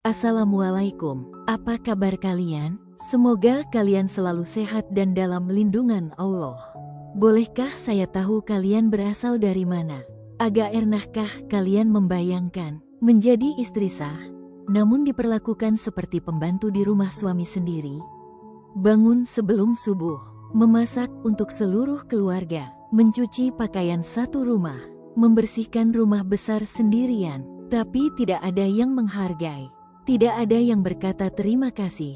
Assalamualaikum, apa kabar kalian? Semoga kalian selalu sehat dan dalam lindungan Allah. Bolehkah saya tahu kalian berasal dari mana? Agak ernahkah kalian membayangkan menjadi istri sah, namun diperlakukan seperti pembantu di rumah suami sendiri? Bangun sebelum subuh, memasak untuk seluruh keluarga, mencuci pakaian satu rumah, membersihkan rumah besar sendirian, tapi tidak ada yang menghargai, tidak ada yang berkata terima kasih.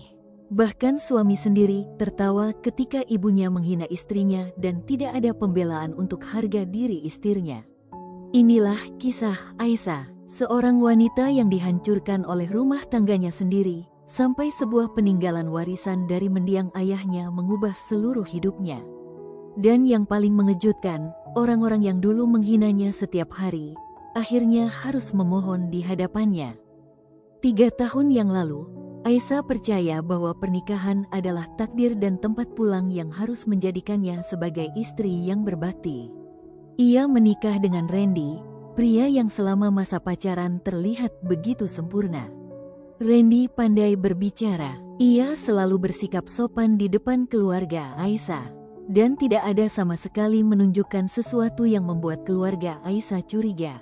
Bahkan suami sendiri tertawa ketika ibunya menghina istrinya dan tidak ada pembelaan untuk harga diri istrinya. Inilah kisah Aisyah, seorang wanita yang dihancurkan oleh rumah tangganya sendiri, sampai sebuah peninggalan warisan dari mendiang ayahnya mengubah seluruh hidupnya. Dan yang paling mengejutkan, orang-orang yang dulu menghinanya setiap hari, akhirnya harus memohon di hadapannya. 3 tahun yang lalu, Aisyah percaya bahwa pernikahan adalah takdir dan tempat pulang yang harus menjadikannya sebagai istri yang berbakti. Ia menikah dengan Randy, pria yang selama masa pacaran terlihat begitu sempurna. Randy pandai berbicara, ia selalu bersikap sopan di depan keluarga Aisyah, dan tidak ada sama sekali menunjukkan sesuatu yang membuat keluarga Aisyah curiga.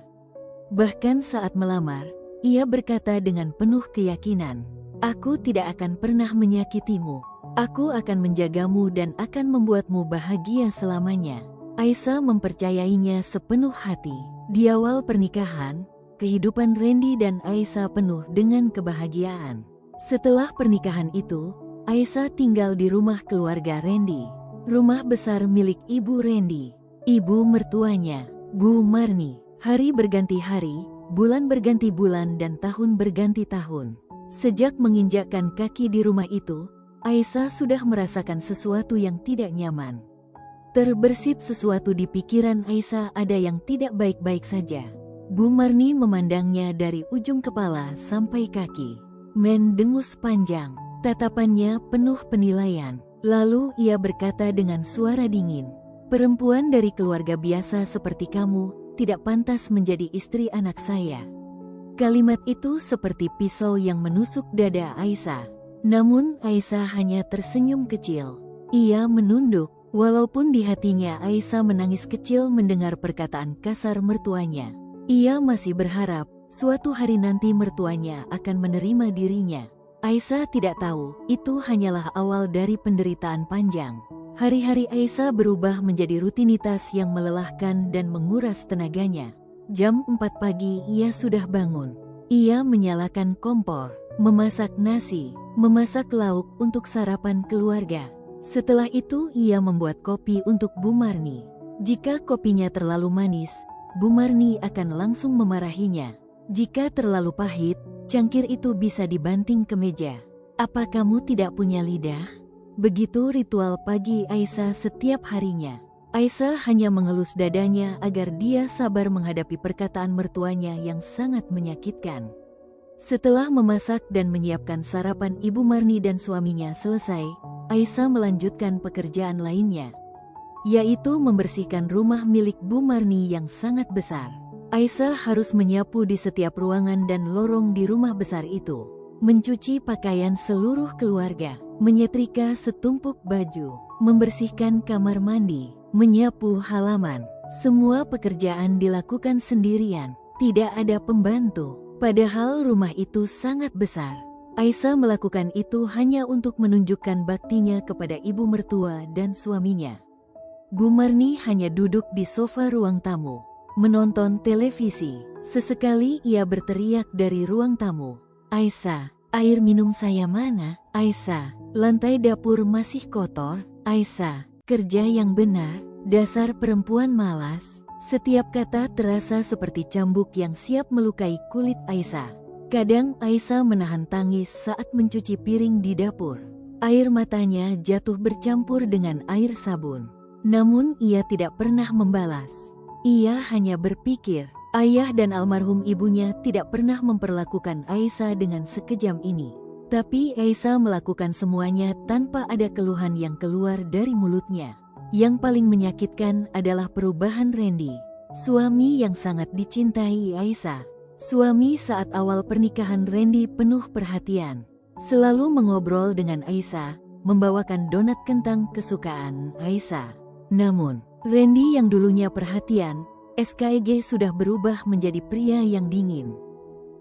Bahkan saat melamar, ia berkata dengan penuh keyakinan, "Aku tidak akan pernah menyakitimu. Aku akan menjagamu dan akan membuatmu bahagia selamanya." Aisyah mempercayainya sepenuh hati. Di awal pernikahan, kehidupan Randy dan Aisyah penuh dengan kebahagiaan. Setelah pernikahan itu, Aisyah tinggal di rumah keluarga Randy, rumah besar milik ibu Randy, ibu mertuanya, Bu Marni. Hari berganti hari, bulan berganti bulan dan tahun berganti tahun. Sejak menginjakkan kaki di rumah itu, Aisyah sudah merasakan sesuatu yang tidak nyaman. Terbersit sesuatu di pikiran Aisyah, ada yang tidak baik-baik saja. Bu Marni memandangnya dari ujung kepala sampai kaki. Mendengus panjang, tatapannya penuh penilaian. Lalu ia berkata dengan suara dingin, "Perempuan dari keluarga biasa seperti kamu tidak pantas menjadi istri anak saya." Kalimat itu seperti pisau yang menusuk dada Aisyah. Namun Aisyah hanya tersenyum kecil. Ia menunduk, walaupun di hatinya Aisyah menangis kecil mendengar perkataan kasar mertuanya. Ia masih berharap suatu hari nanti mertuanya akan menerima dirinya. Aisyah tidak tahu, itu hanyalah awal dari penderitaan panjang. Hari-hari Aisyah berubah menjadi rutinitas yang melelahkan dan menguras tenaganya. Jam 4 pagi ia sudah bangun. Ia menyalakan kompor, memasak nasi, memasak lauk untuk sarapan keluarga. Setelah itu ia membuat kopi untuk Bu Marni. Jika kopinya terlalu manis, Bu Marni akan langsung memarahinya. Jika terlalu pahit, cangkir itu bisa dibanting ke meja. "Apa kamu tidak punya lidah?" Begitu ritual pagi Aisyah setiap harinya. Aisyah hanya mengelus dadanya agar dia sabar menghadapi perkataan mertuanya yang sangat menyakitkan. Setelah memasak dan menyiapkan sarapan Ibu Marni dan suaminya selesai, Aisyah melanjutkan pekerjaan lainnya, yaitu membersihkan rumah milik Bu Marni yang sangat besar. Aisyah harus menyapu di setiap ruangan dan lorong di rumah besar itu, mencuci pakaian seluruh keluarga, menyetrika setumpuk baju, membersihkan kamar mandi, menyapu halaman. Semua pekerjaan dilakukan sendirian, tidak ada pembantu. Padahal rumah itu sangat besar. Aisyah melakukan itu hanya untuk menunjukkan baktinya kepada ibu mertua dan suaminya. Bu Marni hanya duduk di sofa ruang tamu, menonton televisi. Sesekali ia berteriak dari ruang tamu, "Aisyah, air minum saya mana? Aisyah, lantai dapur masih kotor. Aisyah, kerja yang benar, dasar perempuan malas." Setiap kata terasa seperti cambuk yang siap melukai kulit Aisyah. Kadang Aisyah menahan tangis saat mencuci piring di dapur. Air matanya jatuh bercampur dengan air sabun. Namun ia tidak pernah membalas. Ia hanya berpikir, ayah dan almarhum ibunya tidak pernah memperlakukan Aisyah dengan sekejam ini. Tapi Aisyah melakukan semuanya tanpa ada keluhan yang keluar dari mulutnya. Yang paling menyakitkan adalah perubahan Randy, suami yang sangat dicintai Aisyah. Suami saat awal pernikahan Randy penuh perhatian. Selalu mengobrol dengan Aisyah, membawakan donat kentang kesukaan Aisyah. Namun, Randy yang dulunya perhatian, SKG sudah berubah menjadi pria yang dingin.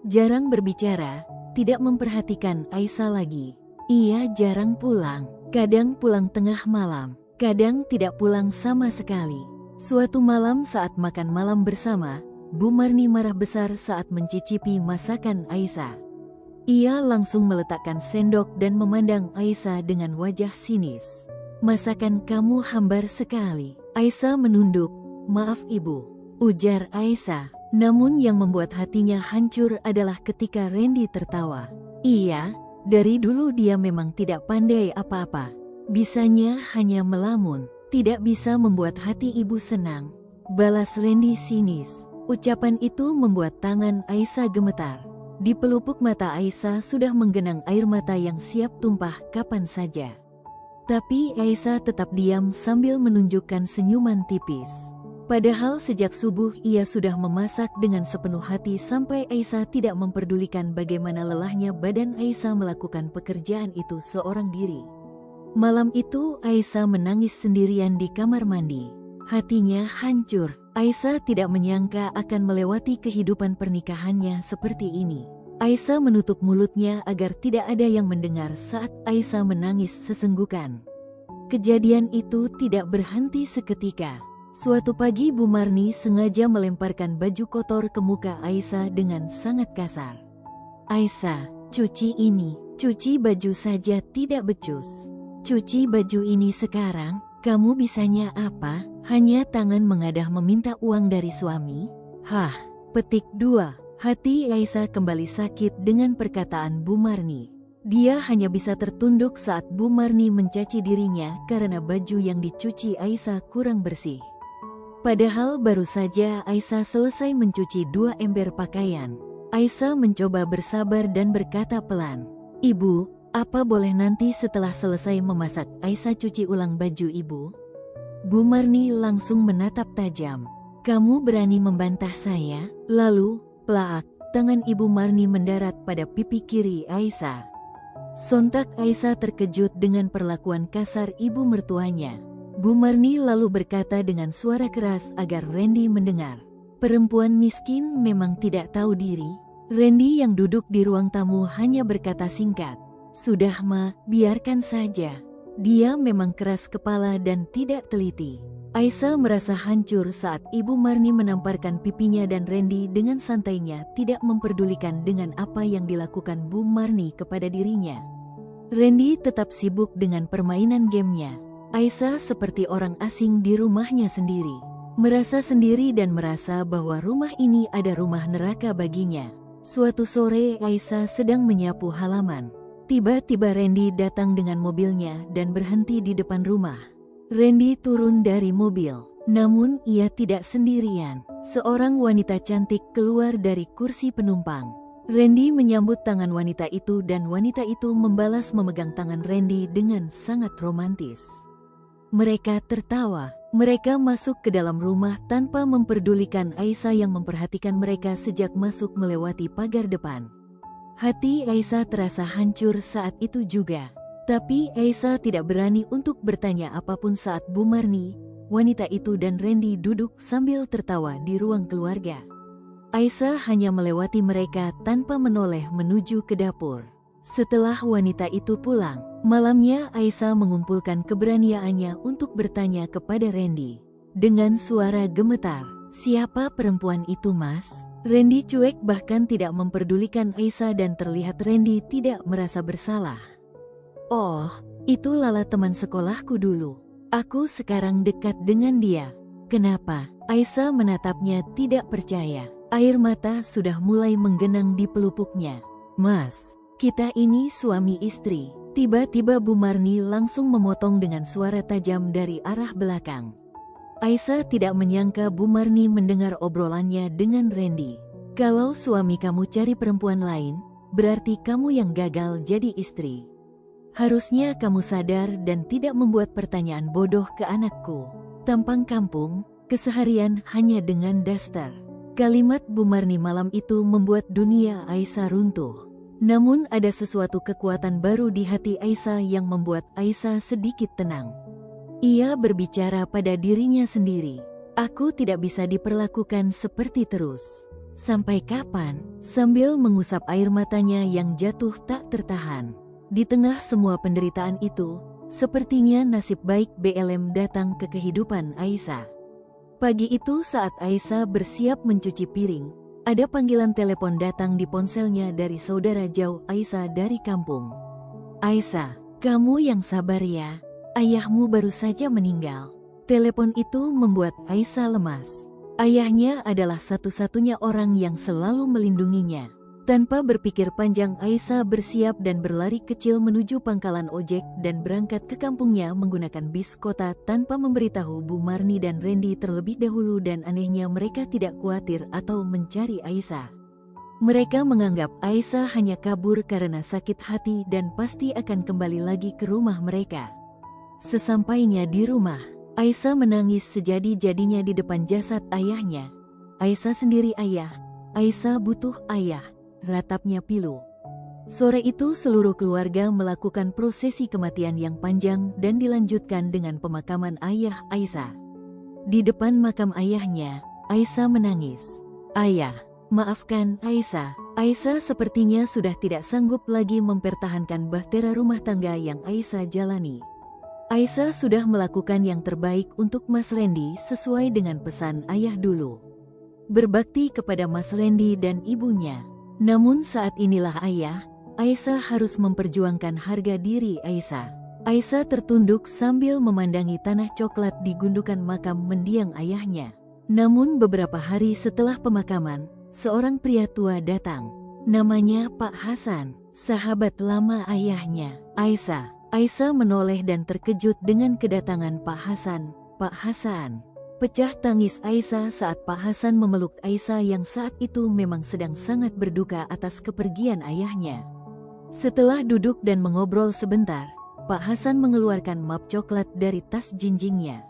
Jarang berbicara, tidak memperhatikan Aisyah lagi. Ia jarang pulang, kadang pulang tengah malam, kadang tidak pulang sama sekali. Suatu malam saat makan malam bersama, Bu Marni marah besar saat mencicipi masakan Aisyah. Ia langsung meletakkan sendok dan memandang Aisyah dengan wajah sinis. "Masakan kamu hambar sekali." Aisyah menunduk. "Maaf ibu," ujar Aisyah. Namun yang membuat hatinya hancur adalah ketika Randy tertawa. Iya, dari dulu dia memang tidak pandai apa-apa. Bisanya hanya melamun, tidak bisa membuat hati ibu senang. Balas Randy sinis. Ucapan itu membuat tangan Aisyah gemetar. Di pelupuk mata Aisyah sudah menggenang air mata yang siap tumpah kapan saja. Tapi Aisyah tetap diam sambil menunjukkan senyuman tipis. Padahal sejak subuh ia sudah memasak dengan sepenuh hati sampai Aisyah tidak memperdulikan bagaimana lelahnya badan Aisyah melakukan pekerjaan itu seorang diri. Malam itu Aisyah menangis sendirian di kamar mandi. Hatinya hancur. Aisyah tidak menyangka akan melewati kehidupan pernikahannya seperti ini. Aisyah menutup mulutnya agar tidak ada yang mendengar saat Aisyah menangis sesenggukan. Kejadian itu tidak berhenti seketika. Suatu pagi Bu Marni sengaja melemparkan baju kotor ke muka Aisyah dengan sangat kasar. "Aisyah, cuci ini, cuci baju saja tidak becus. Cuci baju ini sekarang. Kamu bisanya apa? Hanya tangan mengadah meminta uang dari suami?" Hah, petik 2. Hati Aisyah kembali sakit dengan perkataan Bu Marni. Dia hanya bisa tertunduk saat Bu Marni mencaci dirinya karena baju yang dicuci Aisyah kurang bersih. Padahal baru saja Aisyah selesai mencuci 2 ember pakaian. Aisyah mencoba bersabar dan berkata pelan, "Ibu, apa boleh nanti setelah selesai memasak Aisyah cuci ulang baju ibu?" Bu Marni langsung menatap tajam. "Kamu berani membantah saya?" Lalu, plaak, tangan Ibu Marni mendarat pada pipi kiri Aisyah. Sontak Aisyah terkejut dengan perlakuan kasar ibu mertuanya. Bu Marni lalu berkata dengan suara keras agar Randy mendengar, "Perempuan miskin memang tidak tahu diri." Randy yang duduk di ruang tamu hanya berkata singkat, "Sudah ma, biarkan saja. Dia memang keras kepala dan tidak teliti." Aisyah merasa hancur saat Ibu Marni menamparkan pipinya dan Randy dengan santainya tidak memperdulikan dengan apa yang dilakukan Bu Marni kepada dirinya. Randy tetap sibuk dengan permainan gamenya. Aisyah seperti orang asing di rumahnya sendiri. Merasa sendiri dan merasa bahwa rumah ini ada rumah neraka baginya. Suatu sore Aisyah sedang menyapu halaman. Tiba-tiba Randy datang dengan mobilnya dan berhenti di depan rumah. Randy turun dari mobil, namun ia tidak sendirian. Seorang wanita cantik keluar dari kursi penumpang. Randy menyambut tangan wanita itu dan wanita itu membalas memegang tangan Randy dengan sangat romantis. Mereka tertawa. Mereka masuk ke dalam rumah tanpa memperdulikan Aisyah yang memperhatikan mereka sejak masuk melewati pagar depan. Hati Aisyah terasa hancur saat itu juga. Tapi Aisyah tidak berani untuk bertanya apapun saat Bu Marni, wanita itu dan Randy duduk sambil tertawa di ruang keluarga. Aisyah hanya melewati mereka tanpa menoleh menuju ke dapur. Setelah wanita itu pulang, malamnya Aisyah mengumpulkan keberaniannya untuk bertanya kepada Randy. Dengan suara gemetar, "Siapa perempuan itu, Mas?" Randy cuek bahkan tidak memperdulikan Aisyah dan terlihat Randy tidak merasa bersalah. "Oh, itu Lala teman sekolahku dulu. Aku sekarang dekat dengan dia." "Kenapa?" Aisyah menatapnya tidak percaya. Air mata sudah mulai menggenang di pelupuknya. "Mas, kita ini suami istri." Tiba-tiba Bu Marni langsung memotong dengan suara tajam dari arah belakang. Aisyah tidak menyangka Bu Marni mendengar obrolannya dengan Randy. "Kalau suami kamu cari perempuan lain, berarti kamu yang gagal jadi istri. Harusnya kamu sadar dan tidak membuat pertanyaan bodoh ke anakku. Tampang kampung, keseharian hanya dengan daster." Kalimat Bu Marni malam itu membuat dunia Aisyah runtuh. Namun ada sesuatu kekuatan baru di hati Aisyah yang membuat Aisyah sedikit tenang. Ia berbicara pada dirinya sendiri. Aku tidak bisa diperlakukan seperti terus. Sampai kapan? Sambil mengusap air matanya yang jatuh tak tertahan. Di tengah semua penderitaan itu, sepertinya nasib baik BLM datang ke kehidupan Aisyah. Pagi itu saat Aisyah bersiap mencuci piring, ada panggilan telepon datang di ponselnya dari saudara jauh Aisyah dari kampung. Aisyah, kamu yang sabar ya, ayahmu baru saja meninggal. Telepon itu membuat Aisyah lemas. Ayahnya adalah satu-satunya orang yang selalu melindunginya. Tanpa berpikir panjang, Aisyah bersiap dan berlari kecil menuju pangkalan ojek dan berangkat ke kampungnya menggunakan bis kota tanpa memberitahu Bu Marni dan Randy terlebih dahulu, dan anehnya mereka tidak khawatir atau mencari Aisyah. Mereka menganggap Aisyah hanya kabur karena sakit hati dan pasti akan kembali lagi ke rumah mereka. Sesampainya di rumah, Aisyah menangis sejadi-jadinya di depan jasad ayahnya. Aisyah sendiri ayah, Aisyah butuh ayah. Ratapnya pilu. Sore itu seluruh keluarga melakukan prosesi kematian yang panjang dan dilanjutkan dengan pemakaman ayah Aisyah. Di depan makam ayahnya, Aisyah menangis. Ayah, maafkan Aisyah. Aisyah sepertinya sudah tidak sanggup lagi mempertahankan bahtera rumah tangga yang Aisyah jalani. Aisyah sudah melakukan yang terbaik untuk Mas Randy sesuai dengan pesan ayah dulu. Berbakti kepada Mas Randy dan ibunya. Namun saat inilah Aisyah harus memperjuangkan harga diri Aisyah. Aisyah tertunduk sambil memandangi tanah coklat di gundukan makam mendiang ayahnya. Namun beberapa hari setelah pemakaman, seorang pria tua datang. Namanya Pak Hasan, sahabat lama ayahnya, Aisyah. Aisyah menoleh dan terkejut dengan kedatangan Pak Hasan. Pak Hasan. Pecah tangis Aisyah saat Pak Hasan memeluk Aisyah yang saat itu memang sedang sangat berduka atas kepergian ayahnya. Setelah duduk dan mengobrol sebentar, Pak Hasan mengeluarkan map coklat dari tas jinjingnya.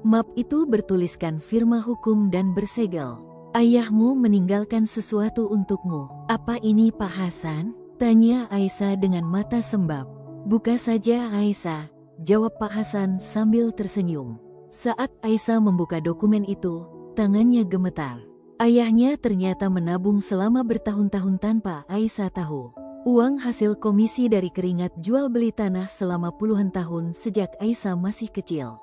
Map itu bertuliskan firma hukum dan bersegel. Ayahmu meninggalkan sesuatu untukmu. Apa ini Pak Hasan? Tanya Aisyah dengan mata sembab. Buka saja Aisyah, jawab Pak Hasan sambil tersenyum. Saat Aisyah membuka dokumen itu, tangannya gemetar. Ayahnya ternyata menabung selama bertahun-tahun tanpa Aisyah tahu. Uang hasil komisi dari keringat jual beli tanah selama puluhan tahun sejak Aisyah masih kecil.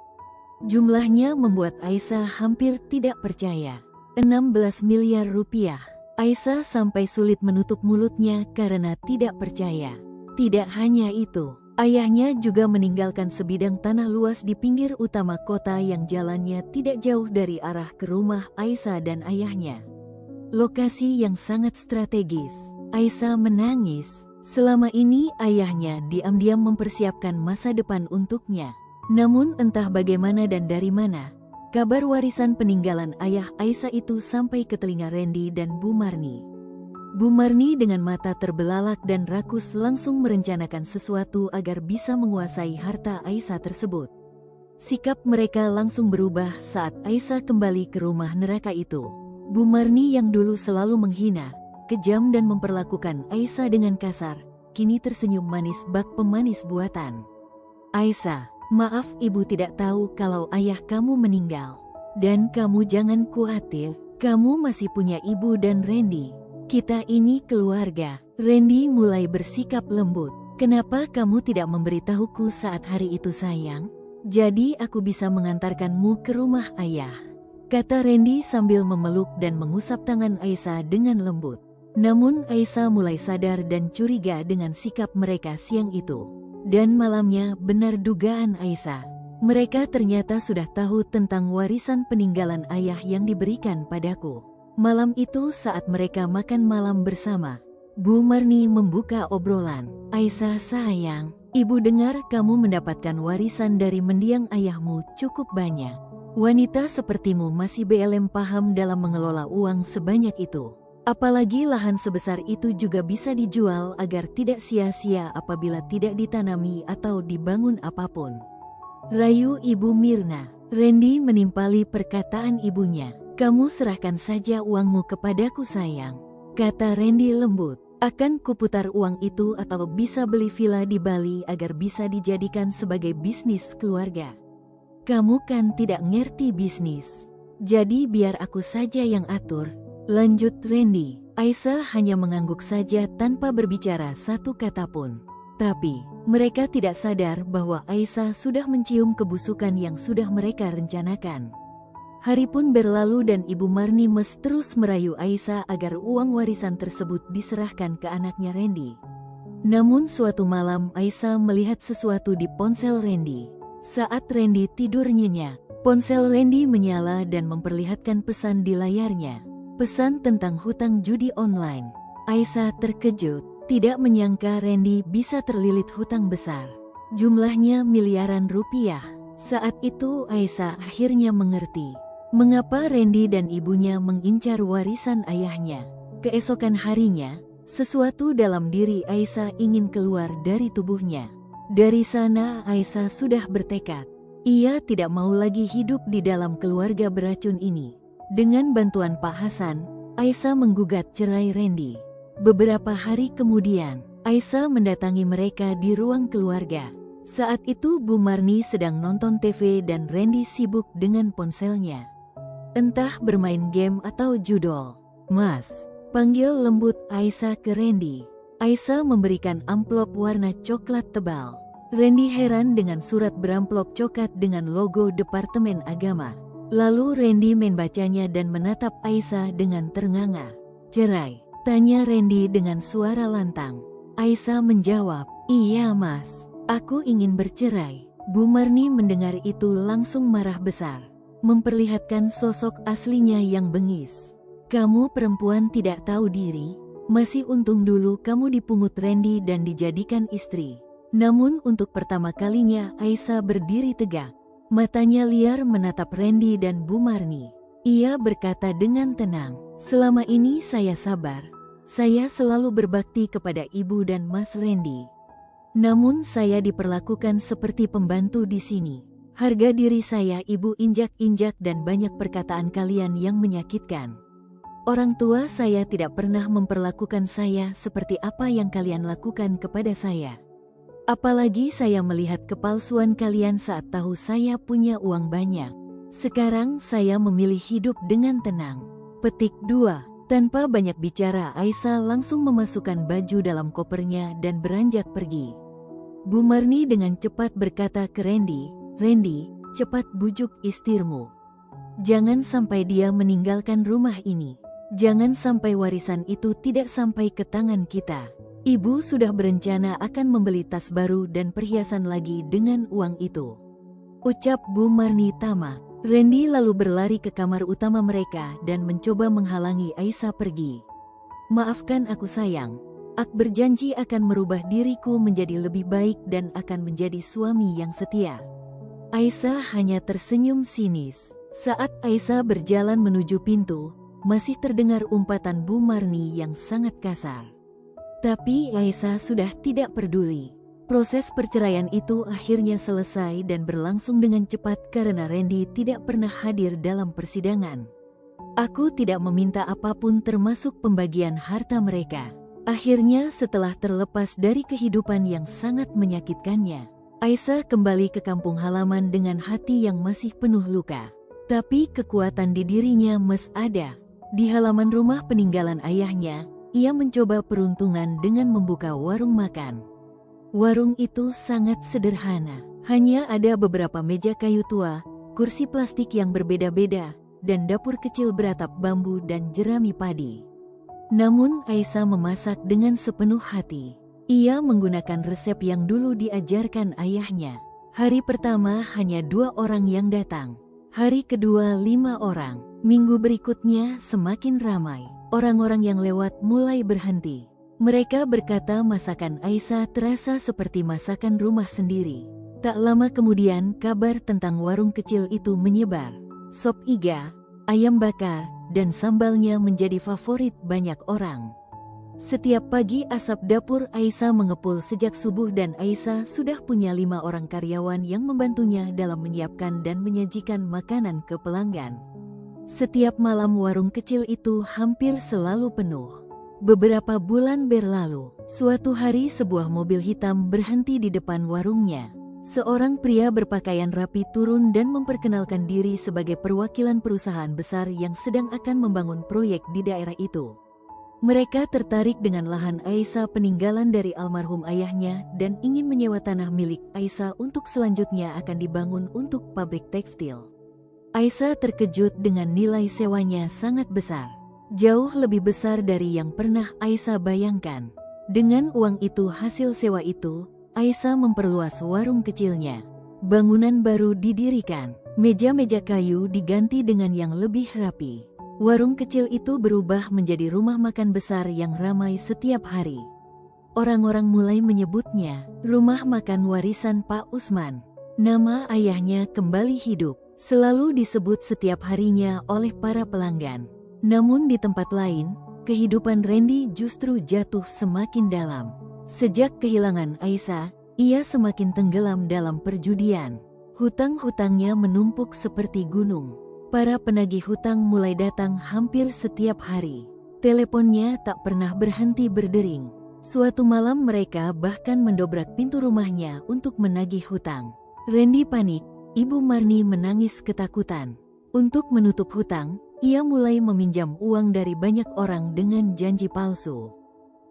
Jumlahnya membuat Aisyah hampir tidak percaya. 16 miliar rupiah. Aisyah sampai sulit menutup mulutnya karena tidak percaya. Tidak hanya itu. Ayahnya juga meninggalkan sebidang tanah luas di pinggir utama kota yang jalannya tidak jauh dari arah ke rumah Aisyah dan ayahnya. Lokasi yang sangat strategis. Aisyah menangis. Selama ini ayahnya diam-diam mempersiapkan masa depan untuknya. Namun entah bagaimana dan dari mana, kabar warisan peninggalan ayah Aisyah itu sampai ke telinga Randy dan Bu Marni. Bu Marni dengan mata terbelalak dan rakus langsung merencanakan sesuatu agar bisa menguasai harta Aisyah tersebut. Sikap mereka langsung berubah saat Aisyah kembali ke rumah neraka itu. Bu Marni yang dulu selalu menghina, kejam dan memperlakukan Aisyah dengan kasar, kini tersenyum manis bak pemanis buatan. Aisyah, maaf ibu tidak tahu kalau ayah kamu meninggal. Dan kamu jangan khawatir, kamu masih punya ibu dan Randy. Kita ini keluarga. Randy mulai bersikap lembut. Kenapa kamu tidak memberitahuku saat hari itu sayang? Jadi aku bisa mengantarkanmu ke rumah ayah. Kata Randy sambil memeluk dan mengusap tangan Aisyah dengan lembut. Namun Aisyah mulai sadar dan curiga dengan sikap mereka siang itu. Dan malamnya benar dugaan Aisyah. Mereka ternyata sudah tahu tentang warisan peninggalan ayah yang diberikan padaku. Malam itu saat mereka makan malam bersama, Bu Marni membuka obrolan. Aisyah sayang, ibu dengar kamu mendapatkan warisan dari mendiang ayahmu cukup banyak. Wanita sepertimu masih BLM paham dalam mengelola uang sebanyak itu. Apalagi lahan sebesar itu juga bisa dijual agar tidak sia-sia apabila tidak ditanami atau dibangun apapun. Rayu Ibu Mirna. Randy menimpali perkataan ibunya. Kamu serahkan saja uangmu kepadaku sayang, kata Randy lembut. Akan kuputar uang itu atau bisa beli villa di Bali agar bisa dijadikan sebagai bisnis keluarga. Kamu kan tidak ngerti bisnis. Jadi biar aku saja yang atur, lanjut Randy. Aisyah hanya mengangguk saja tanpa berbicara satu kata pun. Tapi, mereka tidak sadar bahwa Aisyah sudah mencium kebusukan yang sudah mereka rencanakan. Hari pun berlalu dan Ibu Marni terus merayu Aisyah agar uang warisan tersebut diserahkan ke anaknya Randy. Namun suatu malam Aisyah melihat sesuatu di ponsel Randy. Saat Randy tidur nyenyak, ponsel Randy menyala dan memperlihatkan pesan di layarnya. Pesan tentang hutang judi online. Aisyah terkejut, tidak menyangka Randy bisa terlilit hutang besar. Jumlahnya miliaran rupiah. Saat itu Aisyah akhirnya mengerti mengapa Randy dan ibunya mengincar warisan ayahnya. Keesokan harinya, sesuatu dalam diri Aisyah ingin keluar dari tubuhnya. Dari sana Aisyah sudah bertekad. Ia tidak mau lagi hidup di dalam keluarga beracun ini. Dengan bantuan Pak Hasan, Aisyah menggugat cerai Randy. Beberapa hari kemudian, Aisyah mendatangi mereka di ruang keluarga. Saat itu Bu Marni sedang nonton TV dan Randy sibuk dengan ponselnya. Entah bermain game atau judol. Mas, panggil lembut Aisyah ke Randy. Aisyah memberikan amplop warna coklat tebal. Randy heran dengan surat beramplop coklat dengan logo Departemen Agama. Lalu Randy membacanya dan menatap Aisyah dengan ternganga. Cerai? Tanya Randy dengan suara lantang. Aisyah menjawab, iya mas, aku ingin bercerai. Bu Marni mendengar itu langsung marah besar. Memperlihatkan sosok aslinya yang bengis. Kamu perempuan tidak tahu diri, masih untung dulu kamu dipungut Randy dan dijadikan istri. Namun untuk pertama kalinya Aisyah berdiri tegak. Matanya liar menatap Randy dan Bu Marni. Ia berkata dengan tenang, selama ini saya sabar. Saya selalu berbakti kepada ibu dan Mas Randy. Namun saya diperlakukan seperti pembantu di sini. Harga diri saya ibu injak-injak dan banyak perkataan kalian yang menyakitkan. Orang tua saya tidak pernah memperlakukan saya seperti apa yang kalian lakukan kepada saya. Apalagi saya melihat kepalsuan kalian saat tahu saya punya uang banyak. Sekarang saya memilih hidup dengan tenang. Petik 2. Tanpa banyak bicara Aisyah langsung memasukkan baju dalam kopernya dan beranjak pergi. Bu Marni dengan cepat berkata ke Randy, Randy, cepat bujuk istrimu. Jangan sampai dia meninggalkan rumah ini. Jangan sampai warisan itu tidak sampai ke tangan kita. Ibu sudah berencana akan membeli tas baru dan perhiasan lagi dengan uang itu. Ucap Bu Marni tamak. Randy lalu berlari ke kamar utama mereka dan mencoba menghalangi Aisyah pergi. Maafkan aku sayang. Aku berjanji akan merubah diriku menjadi lebih baik dan akan menjadi suami yang setia. Aisyah hanya tersenyum sinis. Saat Aisyah berjalan menuju pintu, masih terdengar umpatan Bu Marni yang sangat kasar. Tapi Aisyah sudah tidak peduli. Proses perceraian itu akhirnya selesai dan berlangsung dengan cepat karena Randy tidak pernah hadir dalam persidangan. Aku tidak meminta apapun termasuk pembagian harta mereka. Akhirnya setelah terlepas dari kehidupan yang sangat menyakitkannya, Aisyah kembali ke kampung halaman dengan hati yang masih penuh luka. Tapi kekuatan di dirinya masih ada. Di halaman rumah peninggalan ayahnya, ia mencoba peruntungan dengan membuka warung makan. Warung itu sangat sederhana. Hanya ada beberapa meja kayu tua, kursi plastik yang berbeda-beda, dan dapur kecil beratap bambu dan jerami padi. Namun Aisyah memasak dengan sepenuh hati. Ia menggunakan resep yang dulu diajarkan ayahnya. Hari pertama hanya 2 orang yang datang. Hari kedua 5 orang. Minggu berikutnya semakin ramai. Orang-orang yang lewat mulai berhenti. Mereka berkata masakan Aisyah terasa seperti masakan rumah sendiri. Tak lama kemudian kabar tentang warung kecil itu menyebar. Sop iga, ayam bakar, dan sambalnya menjadi favorit banyak orang. Setiap pagi asap dapur Aisyah mengepul sejak subuh dan Aisyah sudah punya 5 orang karyawan yang membantunya dalam menyiapkan dan menyajikan makanan ke pelanggan. Setiap malam warung kecil itu hampir selalu penuh. Beberapa bulan berlalu, suatu hari sebuah mobil hitam berhenti di depan warungnya. Seorang pria berpakaian rapi turun dan memperkenalkan diri sebagai perwakilan perusahaan besar yang sedang akan membangun proyek di daerah itu. Mereka tertarik dengan lahan Aisyah peninggalan dari almarhum ayahnya dan ingin menyewa tanah milik Aisyah untuk selanjutnya akan dibangun untuk pabrik tekstil. Aisyah terkejut dengan nilai sewanya sangat besar. Jauh lebih besar dari yang pernah Aisyah bayangkan. Dengan uang itu hasil sewa itu, Aisyah memperluas warung kecilnya. Bangunan baru didirikan, meja-meja kayu diganti dengan yang lebih rapi. Warung kecil itu berubah menjadi rumah makan besar yang ramai setiap hari. Orang-orang mulai menyebutnya rumah makan warisan Pak Usman. Nama ayahnya kembali hidup, selalu disebut setiap harinya oleh para pelanggan. Namun di tempat lain, kehidupan Randy justru jatuh semakin dalam. Sejak kehilangan Aisyah, ia semakin tenggelam dalam perjudian. Hutang-hutangnya menumpuk seperti gunung. Para penagih hutang mulai datang hampir setiap hari. Teleponnya tak pernah berhenti berdering. Suatu malam mereka bahkan mendobrak pintu rumahnya untuk menagih hutang. Randy panik, Ibu Marni menangis ketakutan. Untuk menutup hutang, ia mulai meminjam uang dari banyak orang dengan janji palsu.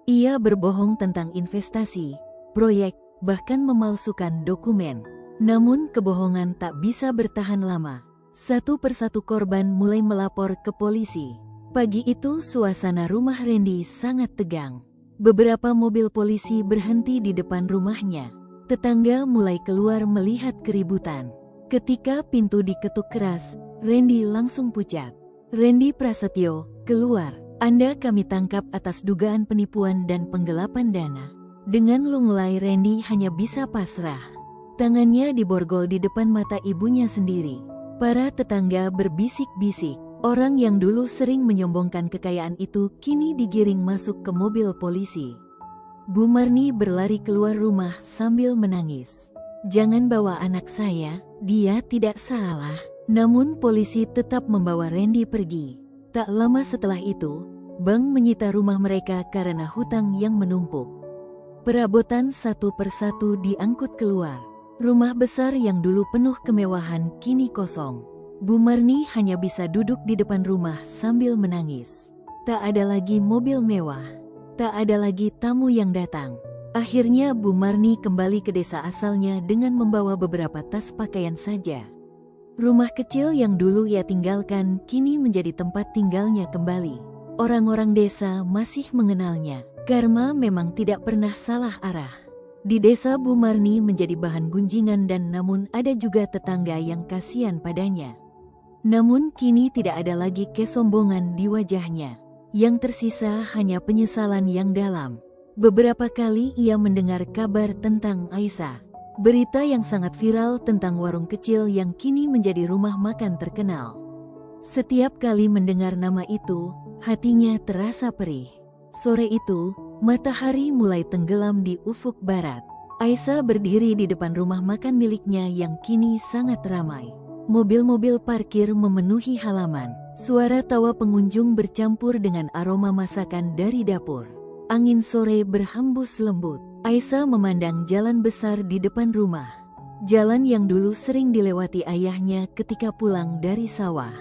Ia berbohong tentang investasi, proyek, bahkan memalsukan dokumen. Namun kebohongan tak bisa bertahan lama. Satu persatu korban mulai melapor ke polisi. Pagi itu suasana rumah Randy sangat tegang. Beberapa mobil polisi berhenti di depan rumahnya. Tetangga mulai keluar melihat keributan. Ketika pintu diketuk keras, Randy langsung pucat. Randy Prasetyo, keluar. Anda kami tangkap atas dugaan penipuan dan penggelapan dana. Dengan lunglai Randy hanya bisa pasrah. Tangannya diborgol di depan mata ibunya sendiri. Para tetangga berbisik-bisik. Orang yang dulu sering menyombongkan kekayaan itu kini digiring masuk ke mobil polisi. Bu Marni berlari keluar rumah sambil menangis. Jangan bawa anak saya, dia tidak salah. Namun polisi tetap membawa Randy pergi. Tak lama setelah itu, bank menyita rumah mereka karena hutang yang menumpuk. Perabotan satu persatu diangkut keluar. Rumah besar yang dulu penuh kemewahan kini kosong. Bu Marni hanya bisa duduk di depan rumah sambil menangis. Tak ada lagi mobil mewah. Tak ada lagi tamu yang datang. Akhirnya Bu Marni kembali ke desa asalnya dengan membawa beberapa tas pakaian saja. Rumah kecil yang dulu ia tinggalkan kini menjadi tempat tinggalnya kembali. Orang-orang desa masih mengenalnya. Karma memang tidak pernah salah arah. Di desa Bu Marni menjadi bahan gunjingan dan namun ada juga tetangga yang kasihan padanya. Namun kini tidak ada lagi kesombongan di wajahnya. Yang tersisa hanya penyesalan yang dalam. Beberapa kali ia mendengar kabar tentang Aisyah. Berita yang sangat viral tentang warung kecil yang kini menjadi rumah makan terkenal. Setiap kali mendengar nama itu, hatinya terasa perih. Sore itu, matahari mulai tenggelam di ufuk barat. Aisyah berdiri di depan rumah makan miliknya yang kini sangat ramai. Mobil-mobil parkir memenuhi halaman. Suara tawa pengunjung bercampur dengan aroma masakan dari dapur. Angin sore berhembus lembut. Aisyah memandang jalan besar di depan rumah. Jalan yang dulu sering dilewati ayahnya ketika pulang dari sawah.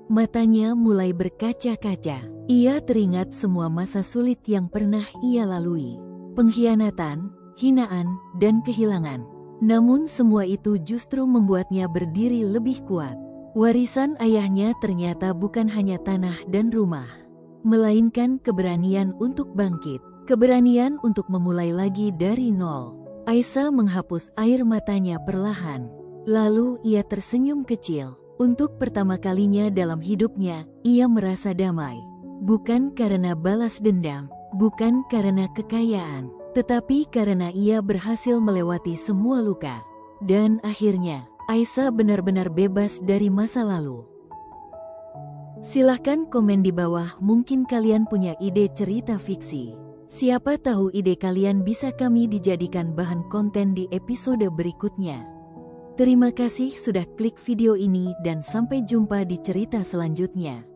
Matanya mulai berkaca-kaca. Ia teringat semua masa sulit yang pernah ia lalui. Pengkhianatan, hinaan, dan kehilangan. Namun semua itu justru membuatnya berdiri lebih kuat. Warisan ayahnya ternyata bukan hanya tanah dan rumah, melainkan keberanian untuk bangkit. Keberanian untuk memulai lagi dari nol. Aisyah menghapus air matanya perlahan. Lalu ia tersenyum kecil. Untuk pertama kalinya dalam hidupnya, ia merasa damai. Bukan karena balas dendam, bukan karena kekayaan, tetapi karena ia berhasil melewati semua luka. Dan akhirnya, Aisyah benar-benar bebas dari masa lalu. Silahkan komen di bawah, mungkin kalian punya ide cerita fiksi. Siapa tahu ide kalian bisa kami dijadikan bahan konten di episode berikutnya. Terima kasih sudah klik video ini dan sampai jumpa di cerita selanjutnya.